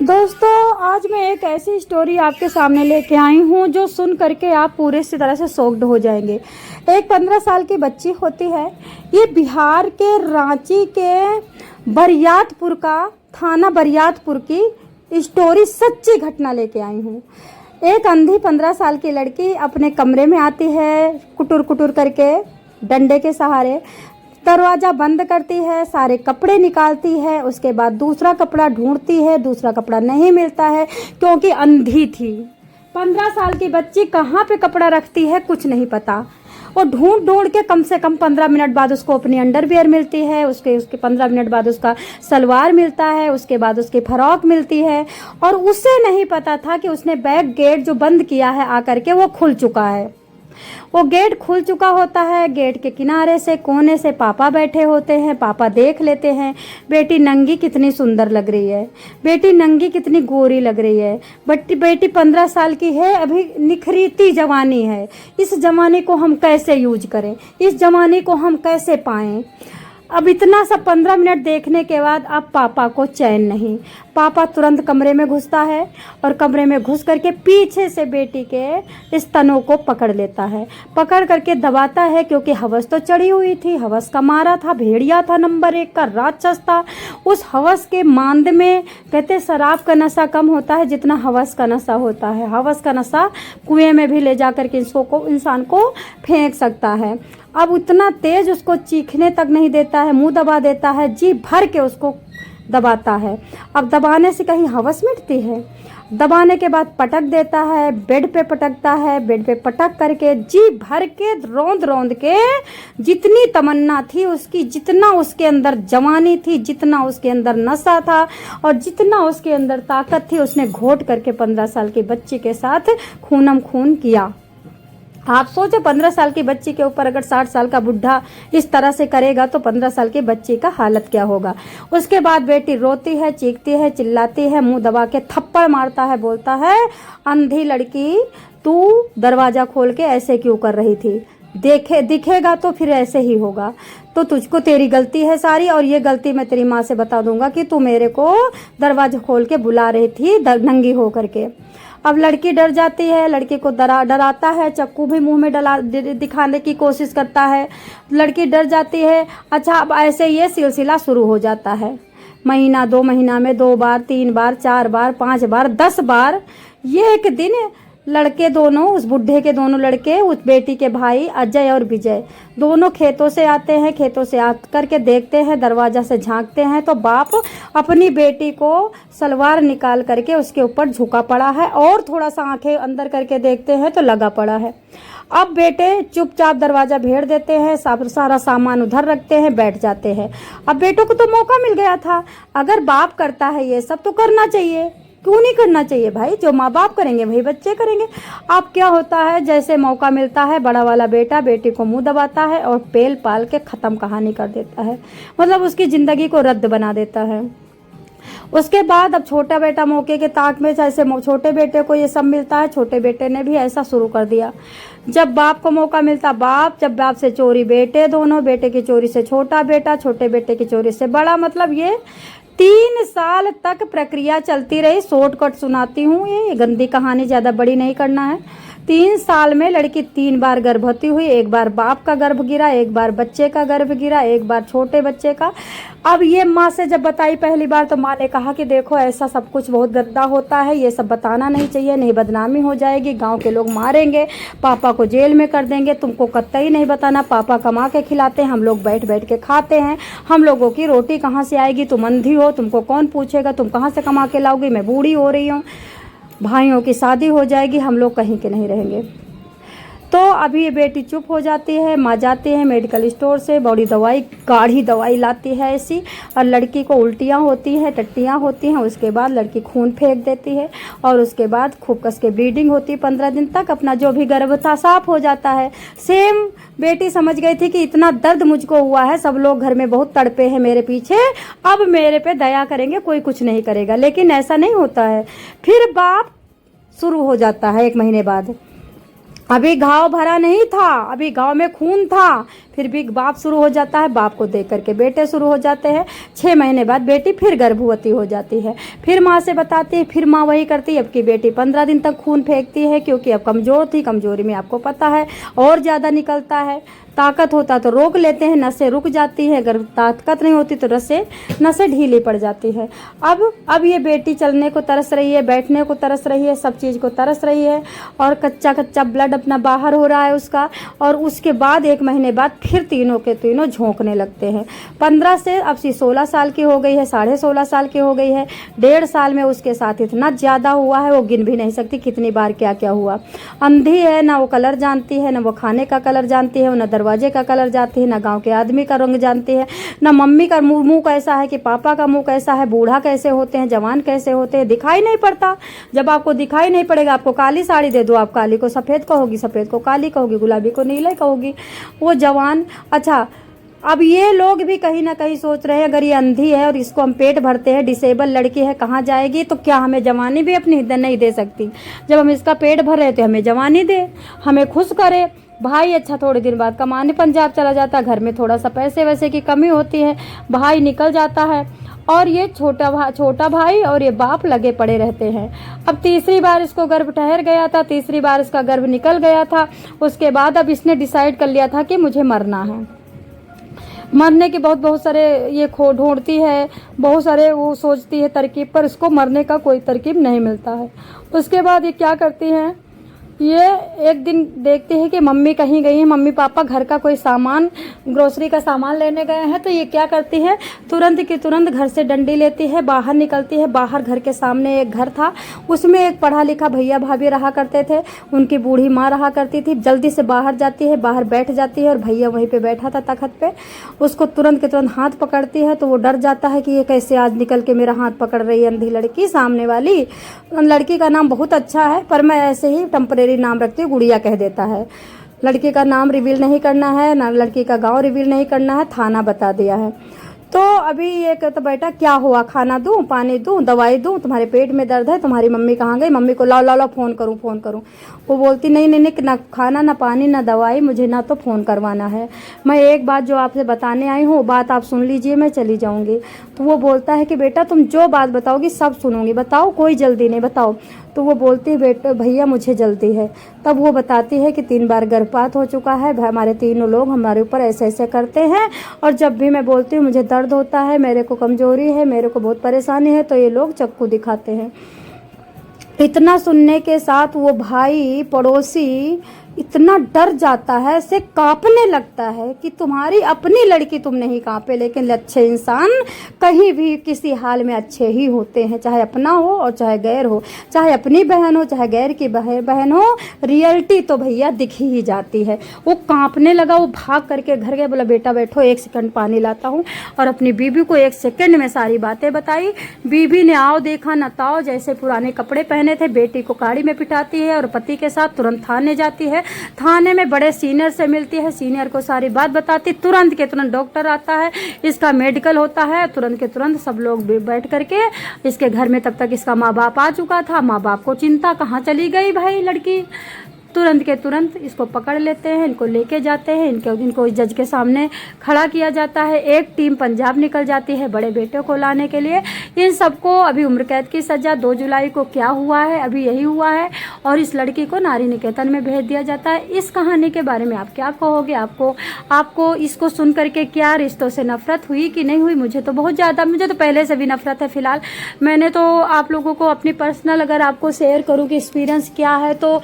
दोस्तों, आज मैं एक ऐसी स्टोरी आपके सामने लेके आई हूँ जो सुन करके आप पूरे इसी तरह से शॉक्ड हो जाएंगे। एक 15 साल की बच्ची होती है। ये बिहार के रांची के बरियातपुर का थाना बरियातपुर की स्टोरी सच्ची घटना लेके आई हूँ। एक अंधी 15 साल की लड़की अपने कमरे में आती है, कुटुर कुटुर करके डंडे के सहारे दरवाज़ा बंद करती है, सारे कपड़े निकालती है, उसके बाद दूसरा कपड़ा ढूंढती है, दूसरा कपड़ा नहीं मिलता है क्योंकि अंधी थी। 15 साल की बच्ची कहाँ पे कपड़ा रखती है कुछ नहीं पता। और ढूंढ ढूंढ के कम से कम 15 मिनट बाद उसको अपनी अंडरवियर मिलती है, उसके 15 मिनट बाद उसका सलवार मिलता है, उसके बाद उसकी फ्रॉक मिलती है। और उसे नहीं पता था कि उसने बैक गेट जो बंद किया है आकर के वो खुल चुका है। वो गेट खुल चुका होता है। गेट के किनारे से कोने से पापा बैठे होते हैं। पापा देख लेते हैं, बेटी नंगी कितनी सुंदर लग रही है, बेटी नंगी कितनी गोरी लग रही है, बेटी 15 साल की है, अभी निखरीती जवानी है। इस जमाने को हम कैसे यूज करें, इस जमाने को हम कैसे पाएं। अब इतना सब 15 मिनट देखने के बाद अब पापा को चैन नहीं। पापा तुरंत कमरे में घुसता है और कमरे में घुस करके पीछे से बेटी के स्तनों को पकड़ लेता है, पकड़ करके दबाता है क्योंकि हवस तो चढ़ी हुई थी, हवस का मारा था, भेड़िया था, नंबर 1 का राक्षस था। उस हवस के मांद में कहते शराब का नशा कम होता है जितना हवस का नशा होता है। हवस का नशा कुएं में भी ले जा करके इंसान को फेंक सकता है। अब उतना तेज उसको चीखने तक नहीं देता है, मुंह दबा देता है, जी भर के उसको दबाता है। अब दबाने से कहीं हवस मिटती है। दबाने के बाद पटक देता है, बेड पे पटकता है, बेड पे पटक करके जी भर के रोंद रोंद के जितनी तमन्ना थी उसकी, जितना उसके अंदर जवानी थी, जितना उसके अंदर नशा था और जितना उसके अंदर ताकत थी, उसने घोट करके 15 साल की बच्ची के साथ खूनम खून किया। आप सोचो 15 साल की बच्ची के ऊपर अगर 60 साल का बुढ़ा इस तरह से करेगा तो 15 साल की बच्ची का हालत क्या होगा। उसके बाद बेटी रोती है, चीखती है, चिल्लाती है, मुंह दबा के थप्पड़ मारता है, बोलता है अंधी लड़की तू दरवाजा खोल के ऐसे क्यों कर रही थी, दिखेगा तो फिर ऐसे ही होगा, तो तुझको तेरी गलती है सारी और ये गलती मैं तेरी माँ से बता दूंगा कि तू मेरे को दरवाजा खोल के बुला रही थी नंगी हो करके। अब लड़की डर जाती है, लड़की को डराता है, चक्कू भी मुंह में दिखाने की कोशिश करता है। लड़की डर जाती है। अच्छा, अब ऐसे ये सिलसिला शुरू हो जाता है। महीना 2 महीना में 2 बार, 3 बार, 4 बार, 5 बार, 10 बार। ये एक दिन लड़के दोनों, उस बुढ़े के दोनों लड़के, उस बेटी के भाई अजय और विजय दोनों खेतों से आते हैं। खेतों से आ करके देखते हैं, दरवाजा से झांकते हैं तो बाप अपनी बेटी को सलवार निकाल करके उसके ऊपर झुका पड़ा है और थोड़ा सा आंखें अंदर करके देखते हैं तो लगा पड़ा है। अब बेटे चुपचाप दरवाजा भेड़ देते हैं, सारा सामान उधर रखते हैं, बैठ जाते हैं। अब बेटों को तो मौका मिल गया था, अगर बाप करता है ये सब तो करना चाहिए, क्यों नहीं करना चाहिए भाई। जो माँ बाप करेंगे वही बच्चे करेंगे। अब क्या होता है, जैसे मौका मिलता है बड़ा वाला बेटा बेटी को मुंह दबाता है और पेल पाल के ख़त्म कहानी कर देता है, मतलब उसकी ज़िंदगी को रद्द बना देता है। उसके बाद अब छोटा बेटा मौके के ताक में, जैसे छोटे बेटे को ये सब मिलता है, छोटे बेटे ने भी ऐसा शुरू कर दिया। जब बाप को मौका मिलता जब बाप से चोरी बेटे दोनों, बेटे की चोरी से छोटा बेटा, छोटे बेटे की चोरी से बड़ा। मतलब ये 3 साल तक प्रक्रिया चलती रही। शॉर्टकट सुनाती हूँ, ये गंदी कहानी ज़्यादा बड़ी नहीं करना है। 3 साल में लड़की 3 बार गर्भवती हुई। 1 बार बाप का गर्भ गिरा, 1 बार बच्चे का गर्भ गिरा, 1 बार छोटे बच्चे का। अब ये माँ से जब बताई पहली बार तो माँ ने कहा कि देखो ऐसा सब कुछ बहुत गंदा होता है, ये सब बताना नहीं चाहिए, नहीं बदनामी हो जाएगी, गांव के लोग मारेंगे, पापा को जेल में कर देंगे, तुमको कतई नहीं बताना, पापा कमा के खिलाते हैं, हम लोग बैठ बैठ के खाते हैं, हम लोगों की रोटी कहाँ से आएगी, तुम अंधी हो, तुमको कौन पूछेगा, तुम कहाँ से कमा के लाओगी, मैं बूढ़ी हो रही हूँ, भाइयों की शादी हो जाएगी, हम लोग कहीं के नहीं रहेंगे। तो अभी ये बेटी चुप हो जाती है। माँ जाती है मेडिकल स्टोर से बड़ी दवाई, गाढ़ी दवाई लाती है ऐसी, और लड़की को उल्टियाँ होती हैं, टट्टियाँ होती हैं। उसके बाद लड़की खून फेंक देती है और उसके बाद खूब कस के ब्लीडिंग होती है। 15 दिन तक अपना जो भी गर्भ था साफ हो जाता है। सेम बेटी समझ गई थी कि इतना दर्द मुझको हुआ है, सब लोग घर में बहुत तड़पे हैं मेरे पीछे, अब मेरे पे दया करेंगे, कोई कुछ नहीं करेगा। लेकिन ऐसा नहीं होता है। फिर बाप शुरू हो जाता है 1 महीने बाद। अभी घाव भरा नहीं था, अभी घाव में खून था। फिर भी बाप शुरू हो जाता है, बाप को देख करके बेटे शुरू हो जाते हैं। 6 महीने बाद बेटी फिर गर्भवती हो जाती है, फिर माँ से बताती है, फिर माँ वही करती है। अब की बेटी 15 दिन तक खून फेंकती है, क्योंकि अब कमज़ोर थी, कमज़ोरी में आपको पता है और ज़्यादा निकलता है। ताकत होता तो रोक लेते हैं, नसें रुक जाती है, अगर ताकत नहीं होती तो नसें ढीली पड़ जाती है। अब ये बेटी चलने को तरस रही है, बैठने को तरस रही है, सब चीज़ को तरस रही है, और कच्चा कच्चा ब्लड अपना बाहर हो रहा है उसका। और उसके बाद 1 महीने बाद फिर तीनों के तीनों झोंकने लगते हैं। 15 से अब 16 साल की हो गई है, 16.5 साल की हो गई है। 1.5 साल में उसके साथ इतना ज़्यादा हुआ है, वो गिन भी नहीं सकती कितनी बार क्या क्या हुआ। अंधी है, ना वो कलर जानती है, ना वो खाने का कलर जानती है, ना दरवाजे का कलर जानती है, ना गांव के आदमी का रंग जानती है, ना मम्मी का मुंह कैसा है कि पापा का मुंह कैसा है, बूढ़ा कैसे होते हैं, जवान कैसे होते हैं, दिखाई नहीं पड़ता। जब आपको दिखाई नहीं पड़ेगा, आपको काली साड़ी दे दो, आप काली को सफ़ेद कहोगी, सफ़ेद को काली कहोगी, गुलाबी को नीले कहोगी, वो जवान। अच्छा, अब ये लोग भी कहीं ना कहीं सोच रहे हैं, अगर ये अंधी है और इसको हम पेट भरते हैं, डिसेबल लड़की है, कहाँ जाएगी, तो क्या हमें जवानी भी अपनी नहीं दे सकती? जब हम इसका पेट भर रहे थे, हमें जवानी दे, हमें खुश करे। भाई अच्छा थोड़े दिन बाद कमाने पंजाब चला जाता है, घर में थोड़ा सा पैसे वैसे की कमी होती है, भाई निकल जाता है, और ये छोटा भाई और ये बाप लगे पड़े रहते हैं। अब तीसरी बार इसको गर्भ ठहर गया था, तीसरी बार इसका गर्भ निकल गया था। उसके बाद अब इसने डिसाइड कर लिया था कि मुझे मरना है। मरने के बहुत सारे ये ढूंढती है, बहुत सारे वो सोचती है तरकीब, पर इसको मरने का कोई तरकीब नहीं मिलता है। उसके बाद ये क्या करती हैं, ये एक दिन देखती है कि मम्मी कहीं गई है, मम्मी पापा घर का कोई सामान, ग्रोसरी का सामान लेने गए हैं। तो ये क्या करती है, तुरंत की तुरंत घर से डंडी लेती है, बाहर निकलती है। बाहर घर के सामने एक घर था, उसमें एक पढ़ा लिखा भैया भाभी रहा करते थे, उनकी बूढ़ी माँ रहा करती थी। जल्दी से बाहर जाती है, बाहर बैठ जाती है, और भैया वहीं पे बैठा था तखत पे। उसको तुरंत के तुरंत हाथ पकड़ती है, तो वो डर जाता है कि ये कैसे आज निकल के मेरा हाथ पकड़ रही है अंधी लड़की। सामने वाली लड़की का नाम बहुत अच्छा है, पर मैं ऐसे ही टेम्परेरी नाम रखती हूँ, गुड़िया कह देता है। लड़की का नाम रिवील नहीं करना है, ना लड़की का गांव रिवील नहीं करना है, थाना बता दिया है। तो अभी ये कहता, बेटा क्या हुआ, खाना दूं, पानी दूं, दवाई दूं, तुम्हारे पेट में दर्द है, तुम्हारी मम्मी कहाँ गई, मम्मी को लाओ फ़ोन करूं। वो बोलती नहीं, ना खाना, ना पानी, ना दवाई, मुझे ना तो फ़ोन करवाना है। मैं एक बात जो आपसे बताने आई हूँ, वो बात आप सुन लीजिए, मैं चली जाऊँगी। तो वो बोलता है कि बेटा तुम जो बात बताओगी सब सुनूंगी, बताओ, कोई जल्दी नहीं, बताओ। तो वो बोलती है, बेटा भैया मुझे जल्दी है। तब वो बताती है कि 3 बार गर्भपात हो चुका है, हमारे तीनों लोग हमारे ऊपर ऐसे ऐसे करते हैं, और जब भी मैं बोलती हूँ मुझे दर्द होता है, मेरे को कमज़ोरी है, मेरे को बहुत परेशानी है, तो ये लोग चाकू दिखाते हैं। इतना सुनने के साथ वो भाई पड़ोसी इतना डर जाता है, ऐसे कांपने लगता है कि तुम्हारी अपनी लड़की तुम नहीं कांपे, लेकिन अच्छे इंसान कहीं भी किसी हाल में अच्छे ही होते हैं, चाहे अपना हो और चाहे गैर हो, चाहे अपनी बहन हो चाहे गैर की बहन हो, रियलिटी तो भैया दिख ही जाती है। वो कांपने लगा, वो भाग करके घर गया, बोला बेटा बैठो, 1 सेकंड पानी लाता हूँ, और अपनी बीबी को 1 सेकंड में सारी बातें बताई। बीबी ने आओ देखा न ताओ, जैसे पुराने कपड़े पहने थे, बेटी को गाड़ी में पिटाती है और पति के साथ तुरंत थाने जाती है। थाने में बड़े सीनियर से मिलती है, सीनियर को सारी बात बताती, तुरंत के तुरंत डॉक्टर आता है, इसका मेडिकल होता है, तुरंत के तुरंत सब लोग बैठ करके इसके घर में, तब तक इसका माँ बाप आ चुका था। माँ बाप को चिंता, कहाँ चली गई भाई लड़की, तुरंत के तुरंत इसको पकड़ लेते हैं, इनको लेके जाते हैं, इनको जज के सामने खड़ा किया जाता है। एक टीम पंजाब निकल जाती है बड़े बेटे को लाने के लिए। इन सबको अभी उम्र कैद की सज़ा 2 जुलाई को क्या हुआ है, अभी यही हुआ है, और इस लड़की को नारी निकेतन में भेज दिया जाता है। इस कहानी के बारे में आप क्या कहोगे? आपको इसको सुन करके क्या रिश्तों से नफरत हुई कि नहीं हुई? मुझे तो बहुत ज़्यादा, मुझे तो पहले से भी नफरत है। फिलहाल मैंने तो आप लोगों को अपनी पर्सनल अगर आपको शेयर करूँ कि एक्सपीरियंस क्या है, तो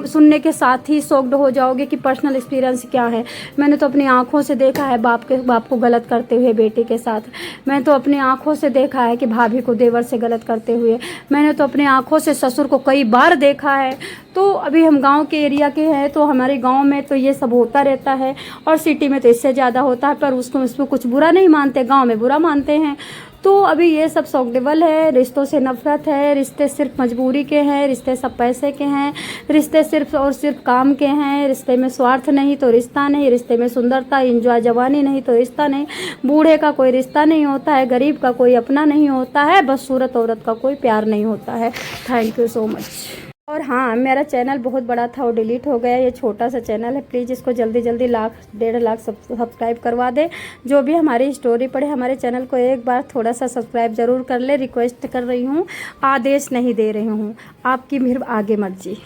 सुनने के साथ ही शॉक्ड हो जाओगे कि पर्सनल एक्सपीरियंस क्या है। मैंने तो अपनी आंखों से देखा है बाप को गलत करते हुए बेटे के साथ। मैं तो अपनी आंखों से देखा है कि भाभी को देवर से गलत करते हुए। मैंने तो अपनी आंखों से ससुर को कई बार देखा है। तो अभी हम गांव के एरिया के हैं, तो हमारे गांव में तो ये सब होता रहता है, और सिटी में तो इससे ज़्यादा होता है, पर उसको कुछ बुरा नहीं मानते, गाँव में बुरा मानते हैं। तो अभी ये सब शॉकडेबल है, रिश्तों से नफरत है, रिश्ते सिर्फ मजबूरी के हैं, रिश्ते सब पैसे के हैं, रिश्ते सिर्फ और सिर्फ काम के हैं, रिश्ते में स्वार्थ नहीं तो रिश्ता नहीं, रिश्ते में सुंदरता एंजॉय जवानी नहीं तो रिश्ता नहीं, बूढ़े का कोई रिश्ता नहीं होता है, गरीब का कोई अपना नहीं होता है, बस सूरत औरत का कोई प्यार नहीं होता है। Thank you so much. और हाँ, मेरा चैनल बहुत बड़ा था, वो डिलीट हो गया। ये छोटा सा चैनल है, प्लीज़ इसको जल्दी जल्दी 1.5 लाख सब्सक्राइब करवा दे। जो भी हमारी स्टोरी पढ़े हमारे चैनल को एक बार थोड़ा सा सब्सक्राइब ज़रूर कर ले। रिक्वेस्ट कर रही हूँ, आदेश नहीं दे रही हूँ, आपकी मेहर आगे मर्जी।